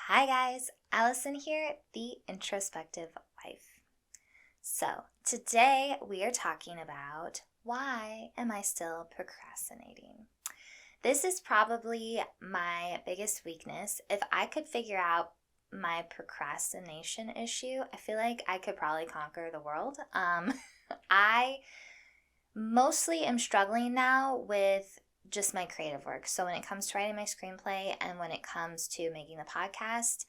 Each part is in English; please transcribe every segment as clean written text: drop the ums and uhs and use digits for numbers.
Hi guys, Allison here, the Introspective Wife. So, today we are talking about why am I still procrastinating? This is probably my biggest weakness. If I could figure out my procrastination issue, I feel like I could probably conquer the world. I mostly am struggling now with just my creative work. So when it comes to writing my screenplay and when it comes to making the podcast,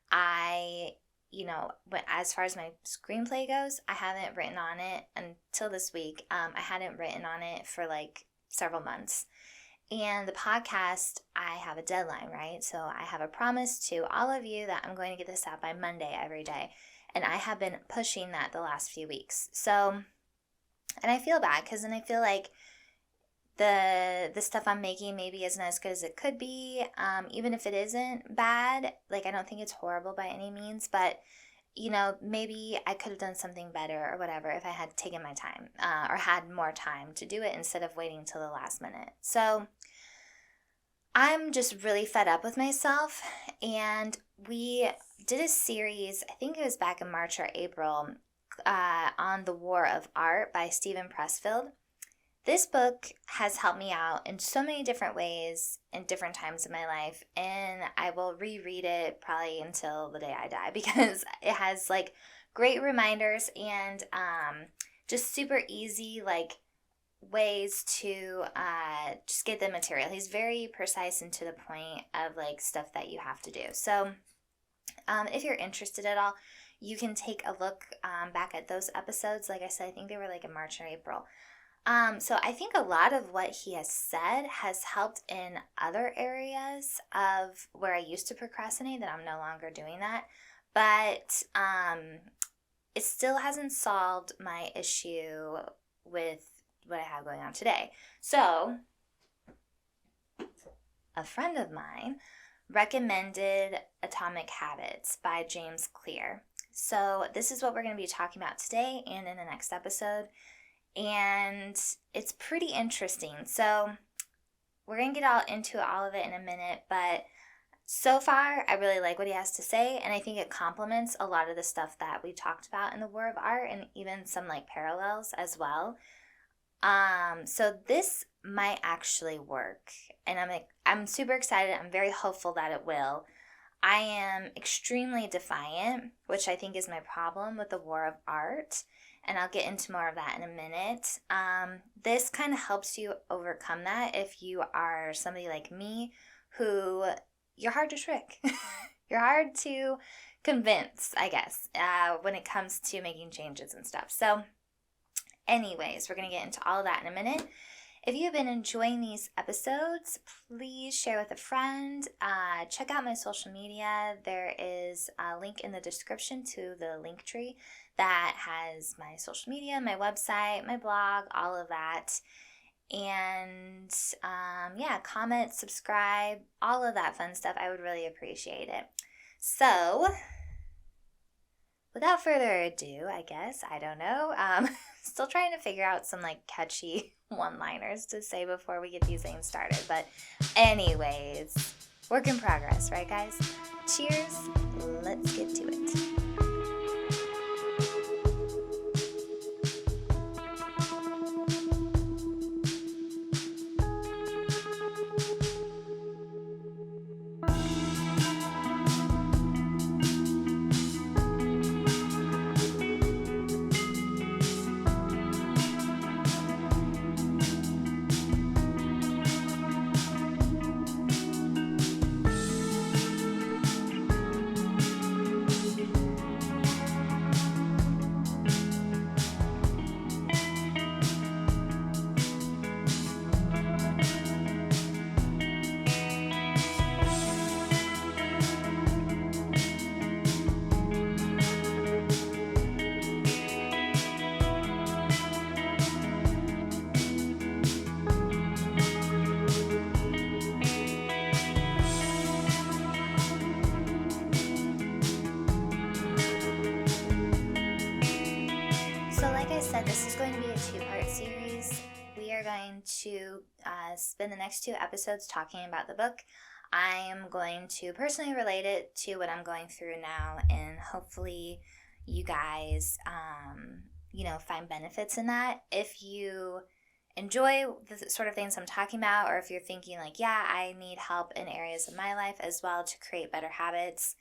but as far as my screenplay goes, I haven't written on it until this week. I hadn't written on it for like several months. And the podcast, I have a deadline, right? So I have a promise to all of you that I'm going to get this out by Monday every day. And I have been pushing that the last few weeks. So, and I feel bad because then I feel like the stuff I'm making maybe isn't as good as it could be. Even if it isn't bad, like I don't think it's horrible by any means, but maybe I could have done something better or whatever if I had taken my time or had more time to do it instead of waiting till the last minute. So I'm just really fed up with myself, and we did a series, I think it was back in March or April, on The War of Art by Steven Pressfield. This book has helped me out in so many different ways in different times in my life, and I will reread it probably until the day I die because it has like great reminders and just super easy like ways to just get the material. He's very precise and to the point of like stuff that you have to do. So if you're interested at all, you can take a look back at those episodes. Like I said, I think they were like in March or April. So I think a lot of what he has said has helped in other areas of where I used to procrastinate that I'm no longer doing that. But it still hasn't solved my issue with what I have going on today. So a friend of mine recommended Atomic Habits by James Clear. So this is what we're going to be talking about today and in the next episode. And it's pretty interesting. So we're going to get into all of it in a minute, but so far I really like what he has to say, and I think it complements a lot of the stuff that we talked about in the War of Art and even some like parallels as well. So this might actually work, and I'm super excited. I'm very hopeful that it will. I am extremely defiant, which I think is my problem with the War of Art. And I'll get into more of that in a minute. This kind of helps you overcome that if you are somebody like me who you're hard to trick. You're hard to convince, I guess, when it comes to making changes and stuff. So anyways, we're going to get into all of that in a minute. If you have been enjoying these episodes, please share with a friend. Check out my social media. There is a link in the description to the link tree that has my social media, my website, my blog, all of that. And comment, subscribe, all of that fun stuff. I would really appreciate it. So, without further ado, I guess, I don't know. Still trying to figure out some like catchy one-liners to say before we get these things started. But anyways, work in progress, right guys? Cheers. Let's get to it. This is going to be a two-part series. We are going to spend the next two episodes talking about the book. I am going to personally relate it to what I'm going through now, and hopefully you guys, find benefits in that. If you enjoy the sort of things I'm talking about, or if you're thinking like, yeah, I need help in areas of my life as well to create better habits,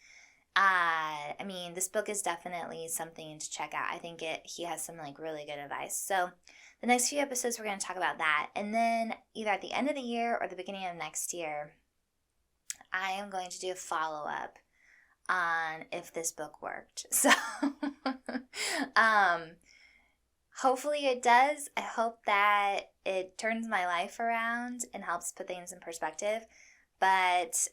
this book is definitely something to check out. I think he has some like really good advice. So the next few episodes, we're going to talk about that. And then either at the end of the year or the beginning of next year, I am going to do a follow-up on if this book worked. So hopefully it does. I hope that it turns my life around and helps put things in perspective. But,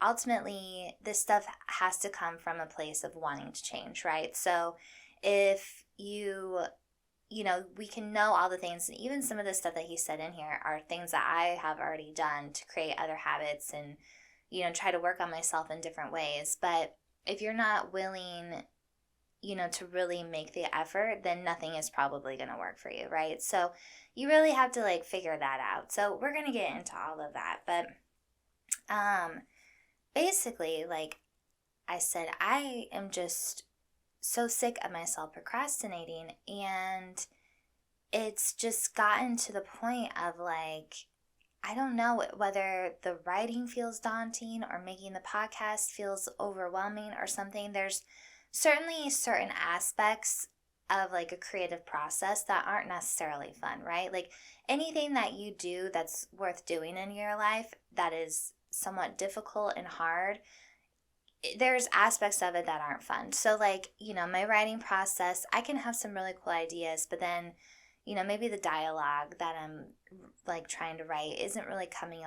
ultimately, this stuff has to come from a place of wanting to change, right? So if we can know all the things, and even some of the stuff that he said in here are things that I have already done to create other habits and, try to work on myself in different ways. But if you're not willing, to really make the effort, then nothing is probably going to work for you, right? So you really have to like figure that out. So we're going to get into all of that. But basically, like I said, I am just so sick of myself procrastinating, and it's just gotten to the point of like, I don't know whether the writing feels daunting or making the podcast feels overwhelming or something. There's certainly certain aspects of like a creative process that aren't necessarily fun, right? Like anything that you do that's worth doing in your life that is somewhat difficult and hard, there's aspects of it that aren't fun. So like, my writing process, I can have some really cool ideas, but then, maybe the dialogue that I'm like trying to write isn't really coming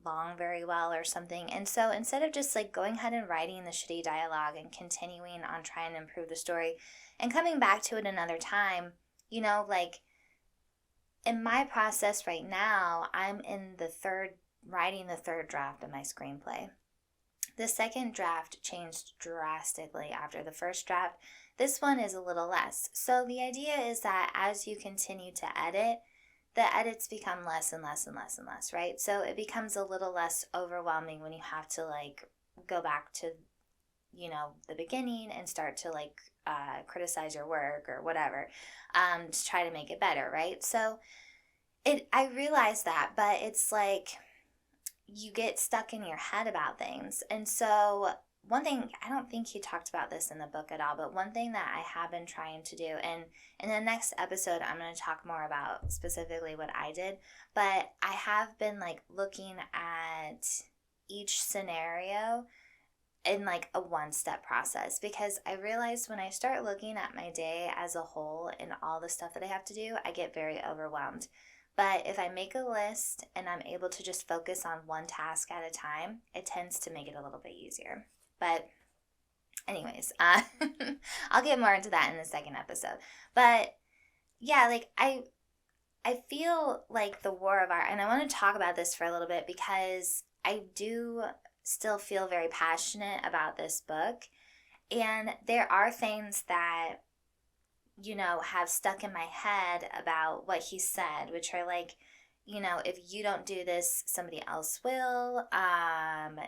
along very well or something. And so instead of just like going ahead and writing the shitty dialogue and continuing on trying to improve the story and coming back to it another time, like in my process right now, I'm writing the third draft of my screenplay. The second draft changed drastically after the first draft. This one is a little less. So the idea is that as you continue to edit, the edits become less and less and less and less, right? So it becomes a little less overwhelming when you have to like go back to, the beginning and start to like criticize your work or whatever to try to make it better, right? So I realize that, but it's like you get stuck in your head about things. And so one thing, I don't think he talked about this in the book at all, but one thing that I have been trying to do, and in the next episode, I'm going to talk more about specifically what I did, but I have been like looking at each scenario in like a one-step process, because I realized when I start looking at my day as a whole and all the stuff that I have to do, I get very overwhelmed. But if I make a list and I'm able to just focus on one task at a time, it tends to make it a little bit easier. But anyways, I'll get more into that in the second episode. But yeah, like I feel like the war of art, and I want to talk about this for a little bit because I do still feel very passionate about this book. And there are things that have stuck in my head about what he said, which are like, if you don't do this, somebody else will. And,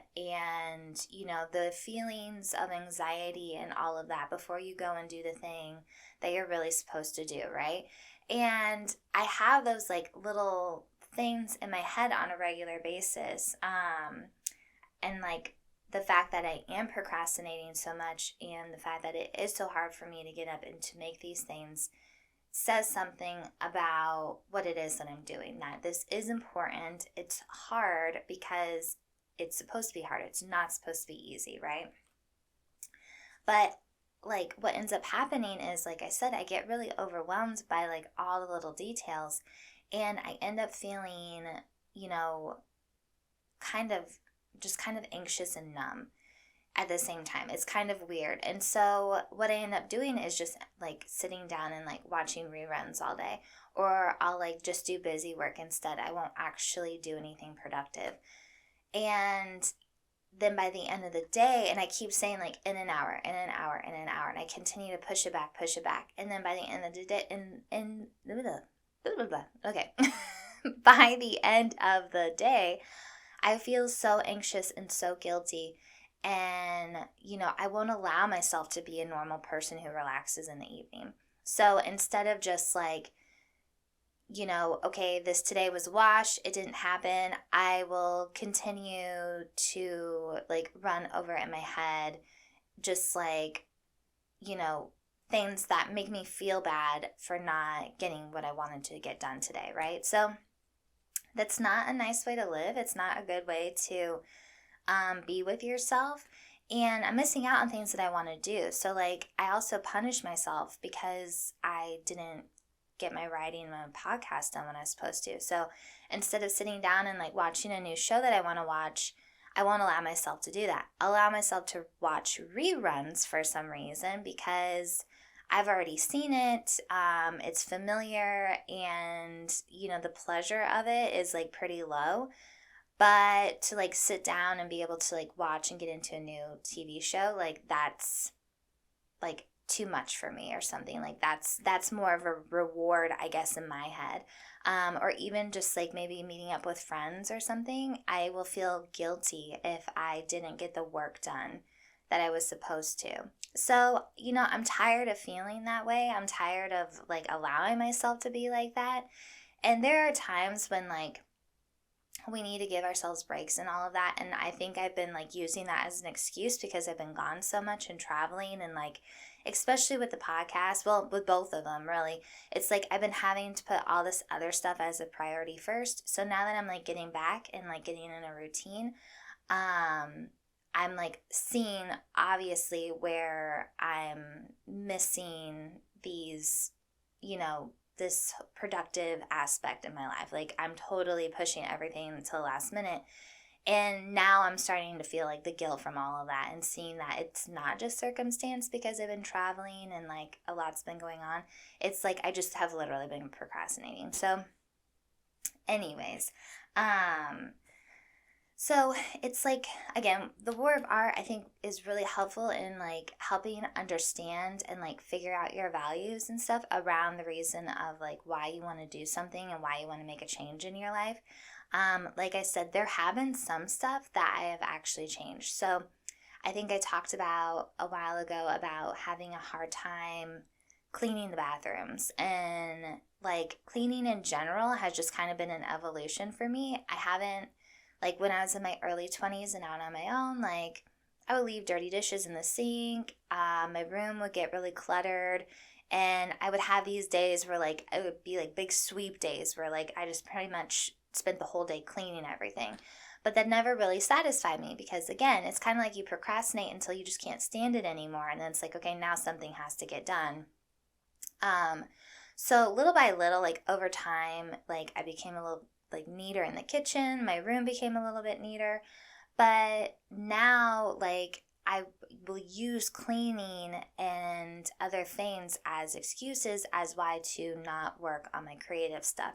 the feelings of anxiety and all of that before you go and do the thing that you're really supposed to do, right? And I have those like little things in my head on a regular basis. And like, the fact that I am procrastinating so much and the fact that it is so hard for me to get up and to make these things says something about what it is that I'm doing, that this is important. It's hard because it's supposed to be hard. It's not supposed to be easy, right? But like what ends up happening is, like I said, I get really overwhelmed by like all the little details, and I end up feeling, kind of anxious and numb at the same time. It's kind of weird. And so what I end up doing is just like sitting down and like watching reruns all day, or I'll like just do busy work instead. I won't actually do anything productive. And then by the end of the day, and I keep saying like in an hour, in an hour, in an hour, and I continue to push it back. And then by the end of the day, okay, by the end of the day, I feel so anxious and so guilty. And, I won't allow myself to be a normal person who relaxes in the evening. So instead of just like, okay, this today was a wash, it didn't happen, I will continue to like run over in my head, just like, you know, things that make me feel bad for not getting what I wanted to get done today, right? So that's not a nice way to live. It's not a good way to be with yourself. And I'm missing out on things that I want to do. So, like, I also punish myself because I didn't get my writing and my podcast done when I was supposed to. So, instead of sitting down and like watching a new show that I want to watch, I won't allow myself to do that. I'll allow myself to watch reruns for some reason because I've already seen it. It's familiar, and the pleasure of it is like pretty low. But to like sit down and be able to like watch and get into a new TV show, like that's like too much for me or something. Like that's more of a reward, I guess, in my head. Or even just like maybe meeting up with friends or something, I will feel guilty if I didn't get the work done that I was supposed to. So, I'm tired of feeling that way. I'm tired of like allowing myself to be like that. And there are times when like we need to give ourselves breaks and all of that. And I think I've been like using that as an excuse because I've been gone so much and traveling, and like, especially with the podcast, well, with both of them, really, it's like I've been having to put all this other stuff as a priority first. So now that I'm like getting back and like getting in a routine, I'm like seeing obviously where I'm missing these, this productive aspect in my life. Like I'm totally pushing everything until the last minute. And now I'm starting to feel like the guilt from all of that and seeing that it's not just circumstance because I've been traveling and like a lot's been going on. It's like I just have literally been procrastinating. So anyways, so it's like, again, the War of Art, I think, is really helpful in like helping understand and like figure out your values and stuff around the reason of like why you want to do something and why you want to make a change in your life. Like I said, there have been some stuff that I have actually changed. So I think I talked about a while ago about having a hard time cleaning the bathrooms, and like cleaning in general has just kind of been an evolution for me. I haven't, like when I was in my early 20s and out on my own, like I would leave dirty dishes in the sink. My room would get really cluttered. And I would have these days where like it would be like big sweep days where like I just pretty much spent the whole day cleaning everything. But that never really satisfied me because, again, it's kind of like you procrastinate until you just can't stand it anymore. And then it's like, okay, now something has to get done. So little by little, like over time, like I became a little like neater in the kitchen. My room became a little bit neater. But now, like, I will use cleaning and other things as excuses as why to not work on my creative stuff.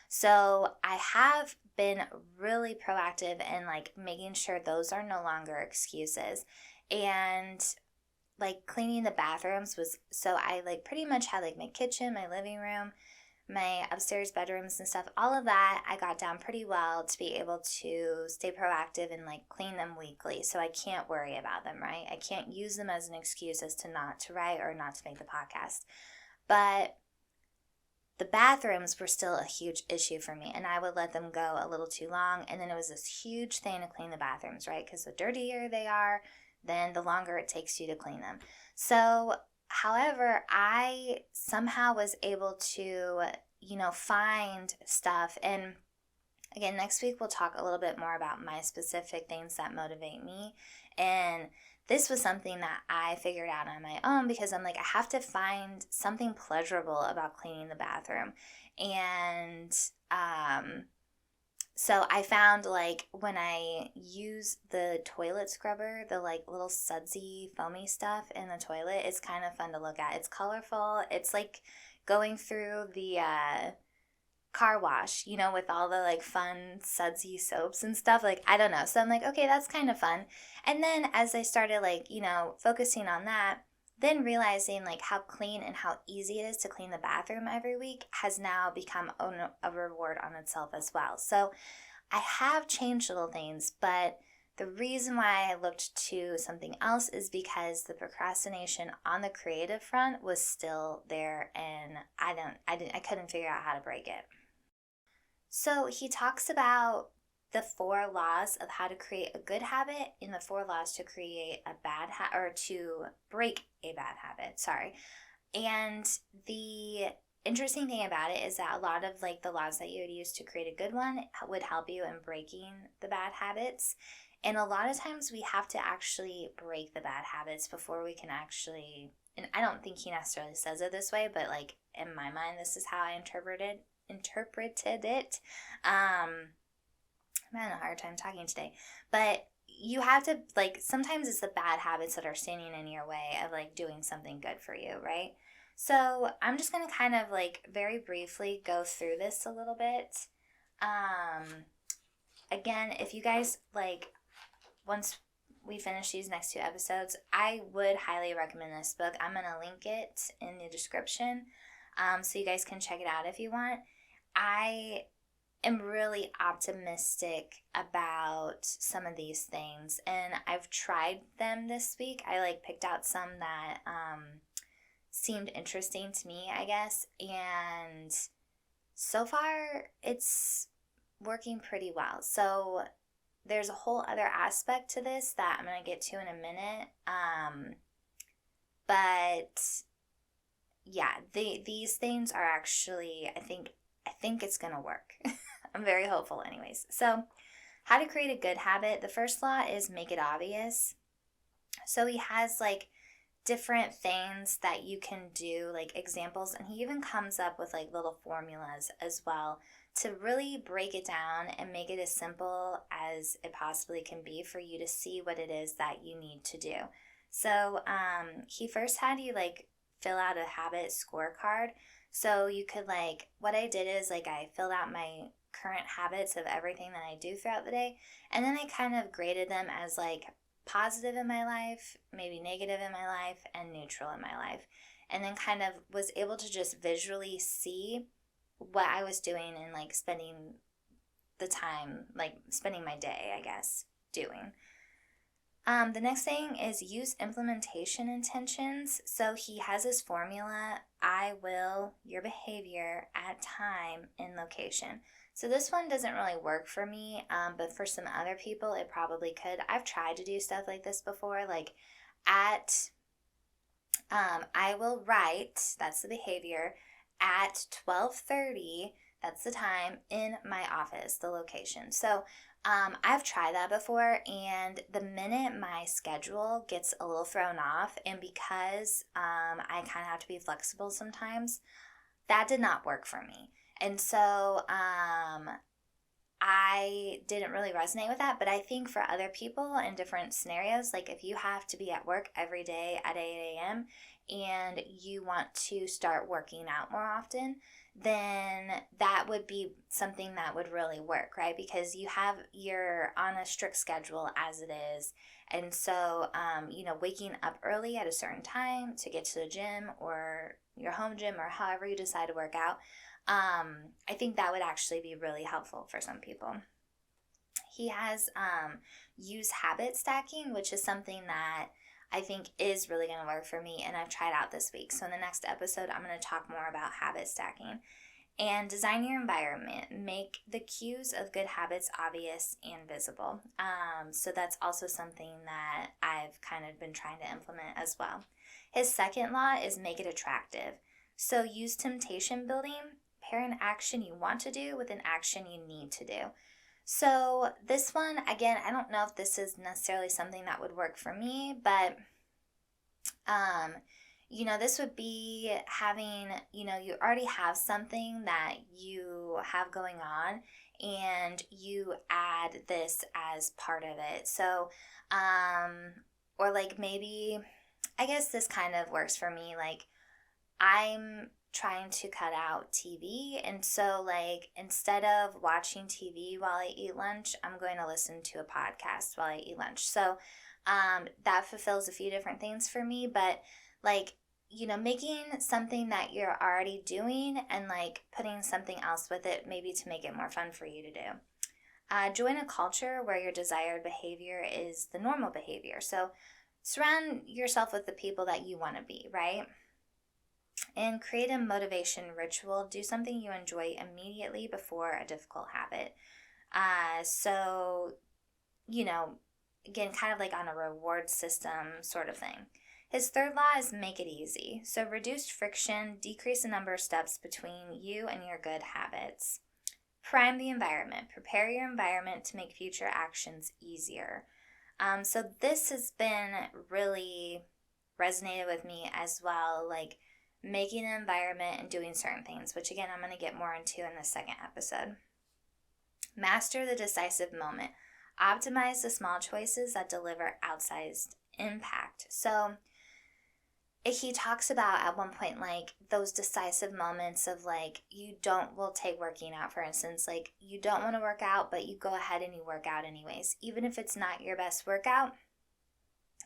So I have been really proactive in like making sure those are no longer excuses. And like cleaning the bathrooms was, so I like pretty much had like my kitchen, my living room, my upstairs bedrooms and stuff, all of that I got down pretty well to be able to stay proactive and like clean them weekly, so I can't worry about them, right? I can't use them as an excuse as to not to write or not to make the podcast. But the bathrooms were still a huge issue for me, and I would let them go a little too long, and then it was this huge thing to clean the bathrooms, right? Because the dirtier they are, then the longer it takes you to clean them. So however, I somehow was able to, find stuff. And again, next week we'll talk a little bit more about my specific things that motivate me. And this was something that I figured out on my own because I'm like, I have to find something pleasurable about cleaning the bathroom. And so I found like when I use the toilet scrubber, the like little sudsy foamy stuff in the toilet, it's kind of fun to look at. It's colorful. It's like going through the car wash, with all the like fun sudsy soaps and stuff. Like, I don't know. So I'm like, okay, that's kind of fun. And then as I started like, focusing on that, then realizing like how clean and how easy it is to clean the bathroom every week has now become a reward on itself as well. So I have changed little things, but the reason why I looked to something else is because the procrastination on the creative front was still there, and I couldn't figure out how to break it. So he talks about the 4 laws of how to create a good habit and the 4 laws to create a bad habit, or to break a bad habit. Sorry. And the interesting thing about it is that a lot of like the laws that you would use to create a good one would help you in breaking the bad habits. And a lot of times we have to actually break the bad habits before we can actually, and I don't think he necessarily says it this way, but like in my mind, this is how I interpreted it. I'm having a hard time talking today, but you have to, like, sometimes it's the bad habits that are standing in your way of like doing something good for you, right? So I'm just going to kind of like very briefly go through this a little bit. Again, if you guys like, once we finish these next 2 episodes, I would highly recommend this book. I'm going to link it in the description, so you guys can check it out if you want. I am really optimistic about some of these things, and I've tried them this week. I like picked out some that seemed interesting to me, I guess, and so far it's working pretty well. So there's a whole other aspect to this that I'm going to get to in a minute, but yeah, these things are actually, I think it's going to work. I'm very hopeful anyways. So how to create a good habit. The first law is make it obvious. So he has like different things that you can do, like examples, and he even comes up with like little formulas as well to really break it down and make it as simple as it possibly can be for you to see what it is that you need to do. So he first had you like fill out a habit scorecard. So you could like, what I did is like I filled out my current habits of everything that I do throughout the day, and then I kind of graded them as like positive in my life, maybe negative in my life, and neutral in my life. And then kind of was able to just visually see what I was doing and like spending the time, like spending my day, I guess, doing. The next thing is use implementation intentions. So he has this formula: I will your behavior at time and location. So this one doesn't really work for me, but for some other people, it probably could. I've tried to do stuff like this before, like I will write, that's the behavior, at 12:30, that's the time, in my office, the location. So I've tried that before, and the minute my schedule gets a little thrown off, and because I kind of have to be flexible sometimes, that did not work for me. And so I didn't really resonate with that, but I think for other people in different scenarios, like if you have to be at work every day at 8 a.m. and you want to start working out more often, then that would be something that would really work, right? Because you're on a strict schedule as it is. And so, waking up early at a certain time to get to the gym or your home gym or however you decide to work out, I think that would actually be really helpful for some people. He has use habit stacking, which is something that I think is really going to work for me, and I've tried out this week. So in the next episode, I'm going to talk more about habit stacking. And design your environment. Make the cues of good habits obvious and visible. So that's also something that I've kind of been trying to implement as well. His second law is make it attractive. So use temptation building. Pair an action you want to do with an action you need to do. So this one, again, I don't know if this is necessarily something that would work for me, but this would be having, you already have something that you have going on, and you add this as part of it. So, or like maybe, I guess this kind of works for me. Like, I'm trying to cut out TV, and so like instead of watching TV while I eat lunch, I'm going to listen to a podcast while I eat lunch. So that fulfills a few different things for me, but like, making something that you're already doing and like putting something else with it, maybe to make it more fun for you to do. Join a culture where your desired behavior is the normal behavior. So surround yourself with the people that you want to be, right? And create a motivation ritual. Do something you enjoy immediately before a difficult habit. So, again, kind of like on a reward system sort of thing. His third law is make it easy. So reduce friction, decrease the number of steps between you and your good habits. Prime the environment. Prepare your environment to make future actions easier. So this has been really resonated with me as well, like making an environment and doing certain things, which again, I'm going to get more into in the second episode. Master the decisive moment. Optimize the small choices that deliver outsized impact. So he talks about at one point, like those decisive moments of like, we'll take working out, for instance, like you don't want to work out, but you go ahead and you work out anyways. Even if it's not your best workout,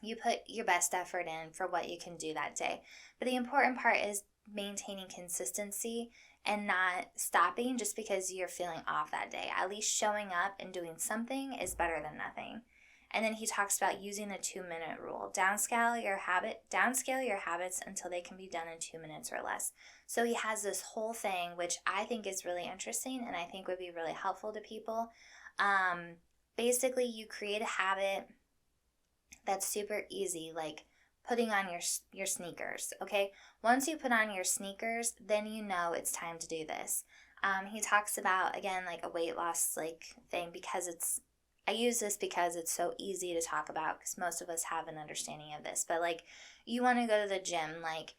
you put your best effort in for what you can do that day. But the important part is maintaining consistency and not stopping just because you're feeling off that day. At least showing up and doing something is better than nothing. And then he talks about using the 2-minute rule. Downscale your habits until they can be done in 2 minutes or less. So he has this whole thing, which I think is really interesting and I think would be really helpful to people. Basically, you create a habit that's super easy, like putting on your sneakers, okay? Once you put on your sneakers, then you know it's time to do this. He talks about, again, like a weight loss like thing, because I use this because it's so easy to talk about because most of us have an understanding of this. But like you want to go to the gym, like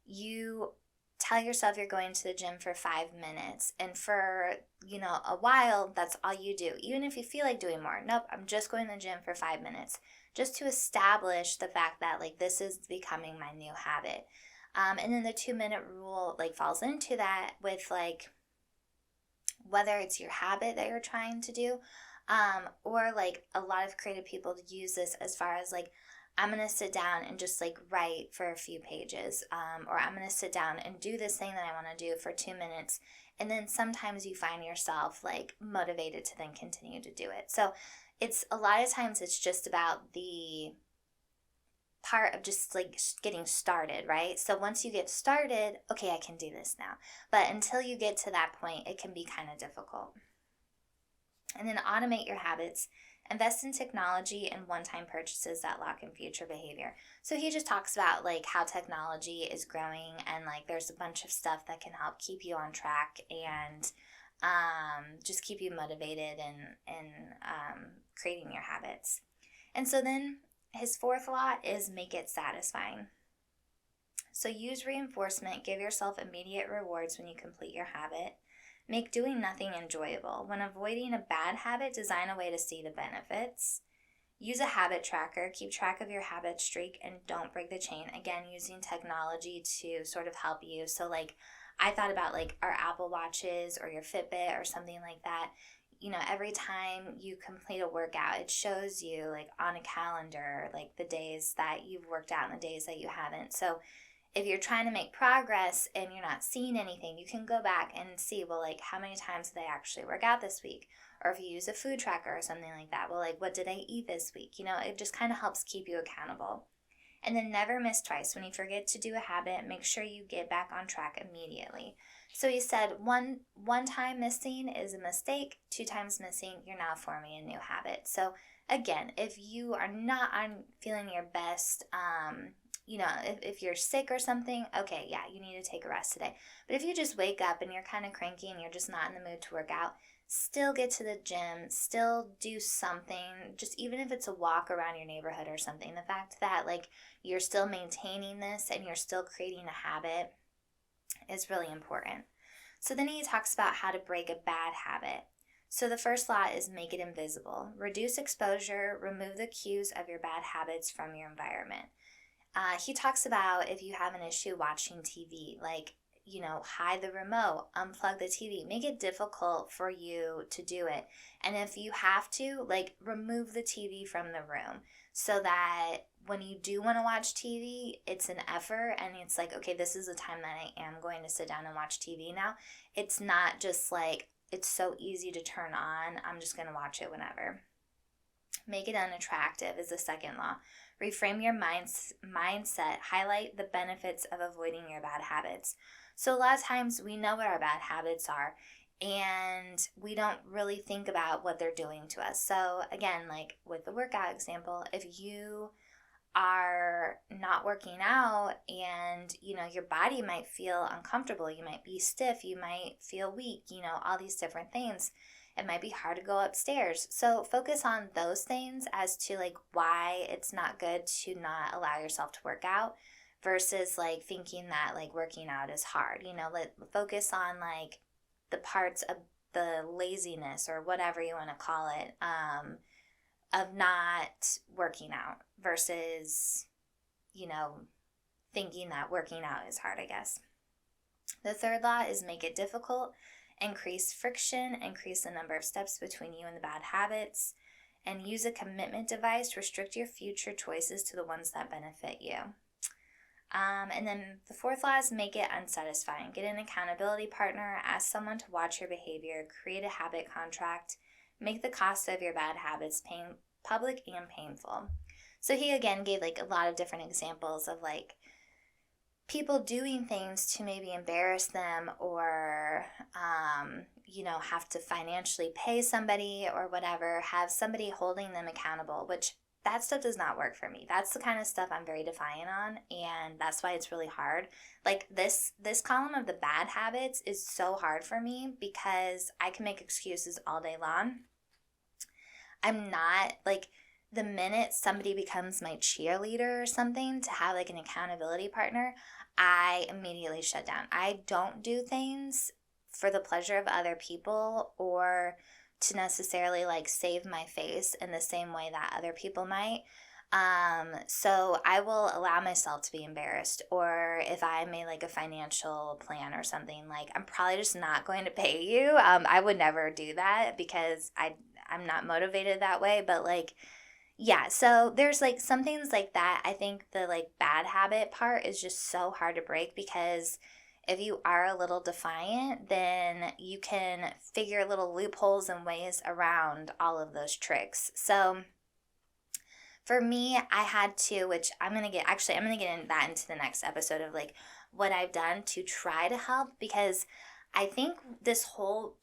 you tell yourself you're going to the gym for 5 minutes, and for a while that's all you do, even if you feel like doing more. Nope, I'm just going to the gym for 5 minutes, just to establish the fact that like this is becoming my new habit. And then the 2-minute rule like falls into that with like whether it's your habit that you're trying to do, or like a lot of creative people use this as far as like, I'm going to sit down and just like write for a few pages, or I'm going to sit down and do this thing that I want to do for 2 minutes. And then sometimes you find yourself like motivated to then continue to do it. So it's a lot of times it's just about the part of just like getting started, right? So once you get started, okay, I can do this now. But until you get to that point, it can be kind of difficult. And then automate your habits. Invest in technology and one-time purchases that lock in future behavior. So he just talks about like how technology is growing and like there's a bunch of stuff that can help keep you on track and just keep you motivated and creating your habits. And so then his fourth law is make it satisfying. So use reinforcement. Give yourself immediate rewards when you complete your habit. Make doing nothing enjoyable. When avoiding a bad habit, design a way to see the benefits. Use a habit tracker. Keep track of your habit streak and don't break the chain. Again, using technology to sort of help you. So like I thought about like our Apple Watches or your Fitbit or something like that. Every time you complete a workout, it shows you like on a calendar, like the days that you've worked out and the days that you haven't. So if you're trying to make progress and you're not seeing anything, you can go back and see, well, like how many times did I actually work out this week? Or if you use a food tracker or something like that, well, like what did I eat this week? It just kind of helps keep you accountable. And then never miss twice. When you forget to do a habit, make sure you get back on track immediately. So he said one time missing is a mistake. 2 times missing, you're now forming a new habit. So again, if you are not feeling your best, if you're sick or something, okay, yeah, you need to take a rest today. But if you just wake up and you're kind of cranky and you're just not in the mood to work out, still get to the gym, still do something, just even if it's a walk around your neighborhood or something. The fact that like you're still maintaining this and you're still creating a habit is really important. So then he talks about how to break a bad habit. So the first law is make it invisible. Reduce exposure, remove the cues of your bad habits from your environment. He talks about if you have an issue watching TV, like, hide the remote, unplug the TV, make it difficult for you to do it. And if you have to, like, remove the TV from the room so that when you do want to watch TV, it's an effort and it's like, okay, this is the time that I am going to sit down and watch TV now. It's not just like, it's so easy to turn on, I'm just going to watch it whenever. Make it unattractive is the second law. Reframe your mindset. Highlight the benefits of avoiding your bad habits. So a lot of times we know what our bad habits are, and we don't really think about what they're doing to us. So again, like with the workout example, if you are not working out and your body might feel uncomfortable, you might be stiff, you might feel weak, all these different things, it might be hard to go upstairs. So focus on those things as to like why it's not good to not allow yourself to work out, versus like thinking that like working out is hard. Let focus on like the parts of the laziness or whatever you want to call it, of not working out versus, thinking that working out is hard, I guess. The third law is make it difficult, increase friction, increase the number of steps between you and the bad habits, and use a commitment device to restrict your future choices to the ones that benefit you. And then the fourth law is make it unsatisfying. Get an accountability partner, ask someone to watch your behavior, create a habit contract, make the cost of your bad habits public and painful. So he again gave like a lot of different examples of like people doing things to maybe embarrass them or, have to financially pay somebody or whatever, have somebody holding them accountable, which that stuff does not work for me. That's the kind of stuff I'm very defiant on, and that's why it's really hard. Like this column of the bad habits is so hard for me because I can make excuses all day long. I'm not like, the minute somebody becomes my cheerleader or something to have like an accountability partner, I immediately shut down. I don't do things for the pleasure of other people or to necessarily like save my face in the same way that other people might. So I will allow myself to be embarrassed, or if I made like a financial plan or something, like I'm probably just not going to pay you. I would never do that because I'm not motivated that way, but like, yeah, so there's like some things like that. I think the like bad habit part is just so hard to break because if you are a little defiant, then you can figure little loopholes and ways around all of those tricks. So for me, I had to, which I'm going to get into the next episode of like what I've done to try to help, because I think this whole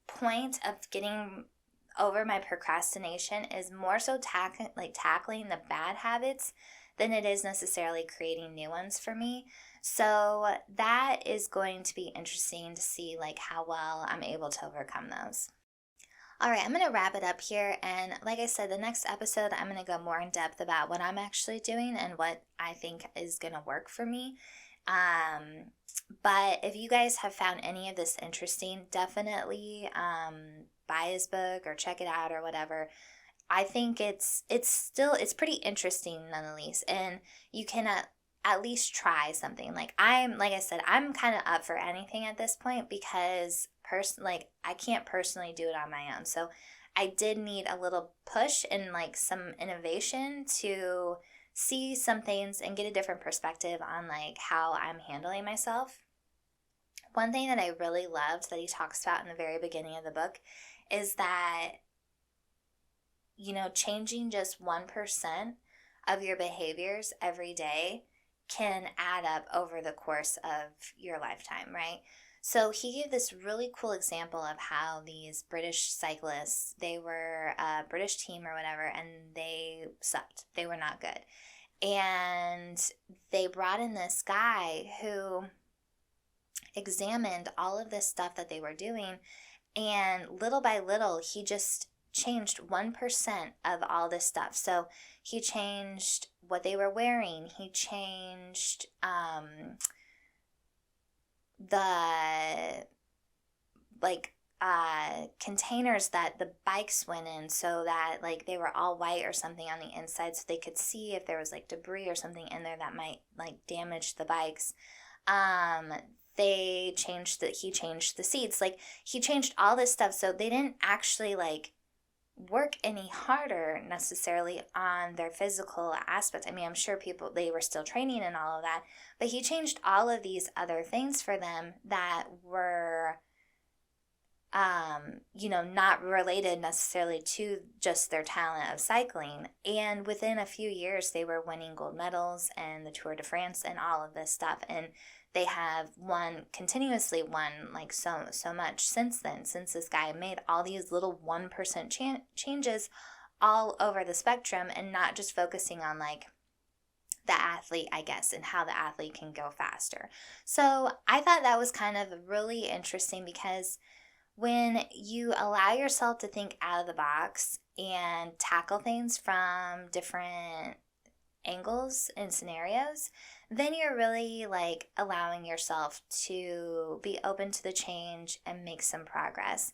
point of getting over my procrastination is more so tackling the bad habits than it is necessarily creating new ones for me. So that is going to be interesting to see like how well I'm able to overcome those. All right, I'm going to wrap it up here. And like I said, the next episode, I'm going to go more in depth about what I'm actually doing and what I think is going to work for me. But if you guys have found any of this interesting, definitely buy his book or check it out or whatever. I think it's pretty interesting nonetheless, and you can at least try something. Like I said, I'm kind of up for anything at this point because I can't personally do it on my own. So I did need a little push and like some innovation to see some things and get a different perspective on like how I'm handling myself. One thing that I really loved that he talks about in the very beginning of the book is that, changing just 1% of your behaviors every day can add up over the course of your lifetime, right? So he gave this really cool example of how these British cyclists, they were a British team or whatever, and they sucked. They were not good. And they brought in this guy who examined all of this stuff that they were doing, and little by little, he just changed 1% of all this stuff. So he changed what they were wearing. He changed the containers that the bikes went in, so that like they were all white or something on the inside, so they could see if there was like debris or something in there that might like damage the bikes. He changed the seats. Like he changed all this stuff, so they didn't actually like work any harder necessarily on their physical aspects. I mean, I'm sure they were still training and all of that, but he changed all of these other things for them that were not related necessarily to just their talent of cycling. And within a few years, they were winning gold medals and the Tour de France and all of this stuff. And they have continuously won like so much since then, since this guy made all these little 1% changes all over the spectrum, and not just focusing on like the athlete, I guess, and how the athlete can go faster. So I thought that was kind of really interesting, because when you allow yourself to think out of the box and tackle things from different angles and scenarios, then you're really like allowing yourself to be open to the change and make some progress.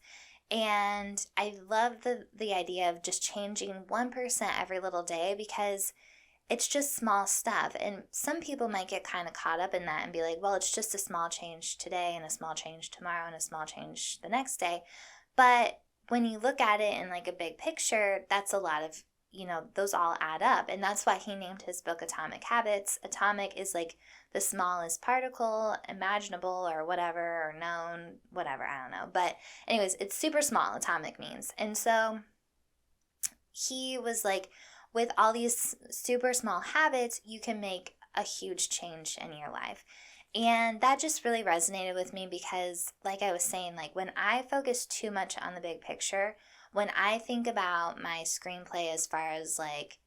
And I love the idea of just changing 1% every little day, because it's just small stuff. And some people might get kind of caught up in that and be like, well, it's just a small change today and a small change tomorrow and a small change the next day. But when you look at it in like a big picture, that's a lot of, those all add up. And that's why he named his book Atomic Habits. Atomic is like the smallest particle imaginable or whatever, or known, whatever, I don't know. But anyways, it's super small, atomic means. And so he was like, with all these super small habits, you can make a huge change in your life. And that just really resonated with me, because like I was saying, like when I focus too much on the big picture, when I think about my screenplay as far as like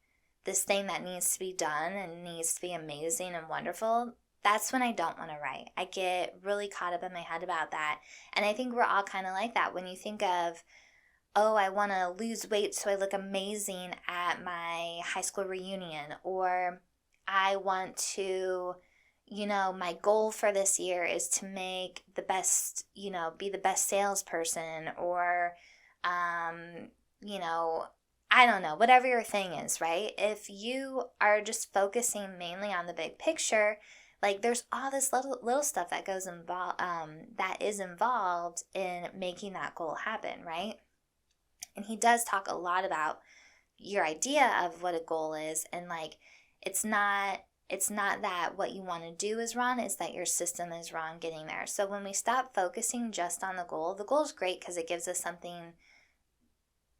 this thing that needs to be done and needs to be amazing and wonderful, that's when I don't want to write. I get really caught up in my head about that. And I think we're all kind of like that. When you think of, oh, I want to lose weight so I look amazing at my high school reunion, or I want to, my goal for this year is to make the best, be the best salesperson, or, I don't know, whatever your thing is, right? If you are just focusing mainly on the big picture, like there's all this little stuff that that is involved in making that goal happen, right? And he does talk a lot about your idea of what a goal is, and like it's not that what you want to do is wrong, it's that your system is wrong getting there. So when we stop focusing just on the goal is great because it gives us something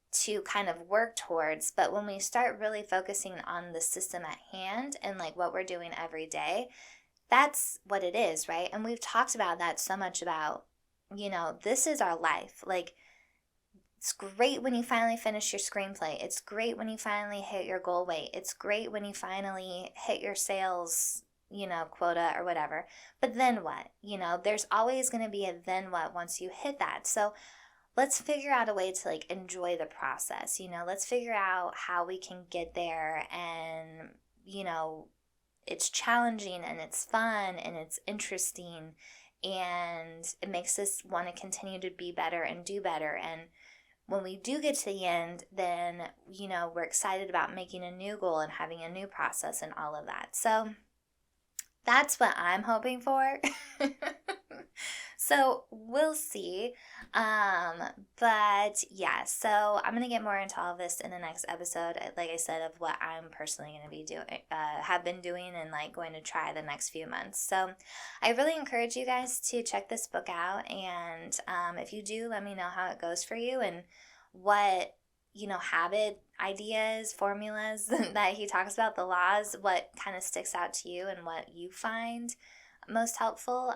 to kind of work towards. But when we start really focusing on the system at hand and like what we're doing every day, that's what it is, right? And we've talked about that so much about, this is our life. Like, it's great when you finally finish your screenplay. It's great when you finally hit your goal weight. It's great when you finally hit your sales, quota or whatever. But then what? There's always going to be a then what once you hit that. So let's figure out a way to like enjoy the process. Let's figure out how we can get there, and, it's challenging and it's fun and it's interesting, and it makes us want to continue to be better and do better. And when we do get to the end, then, we're excited about making a new goal and having a new process and all of that. So that's what I'm hoping for. So we'll see. But yeah, so I'm going to get more into all of this in the next episode, like I said, of what I'm personally going to be doing, have been doing, and like going to try the next few months. So I really encourage you guys to check this book out. And if you do, let me know how it goes for you and what, habit ideas, formulas that he talks about, the laws, what kind of sticks out to you and what you find most helpful.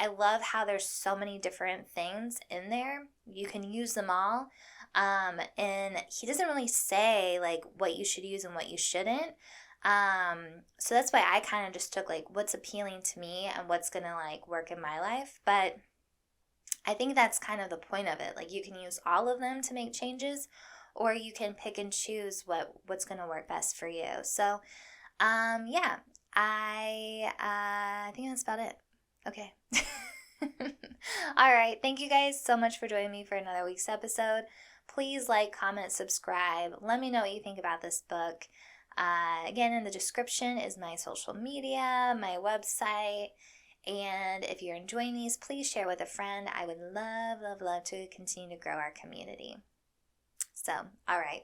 I love how there's so many different things in there. You can use them all. And he doesn't really say like what you should use and what you shouldn't. So that's why I kind of just took like what's appealing to me and what's going to like work in my life. But I think that's kind of the point of it. Like you can use all of them to make changes, or you can pick and choose what's going to work best for you. So, yeah, I think that's about it. Okay. All right. Thank you guys so much for joining me for another week's episode. Please like, comment, subscribe. Let me know what you think about this book. Again, in the description is my social media, my website. And if you're enjoying these, please share with a friend. I would love, love, love to continue to grow our community. So, all right.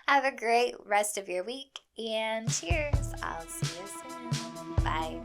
Have a great rest of your week, and cheers. I'll see you soon. Bye.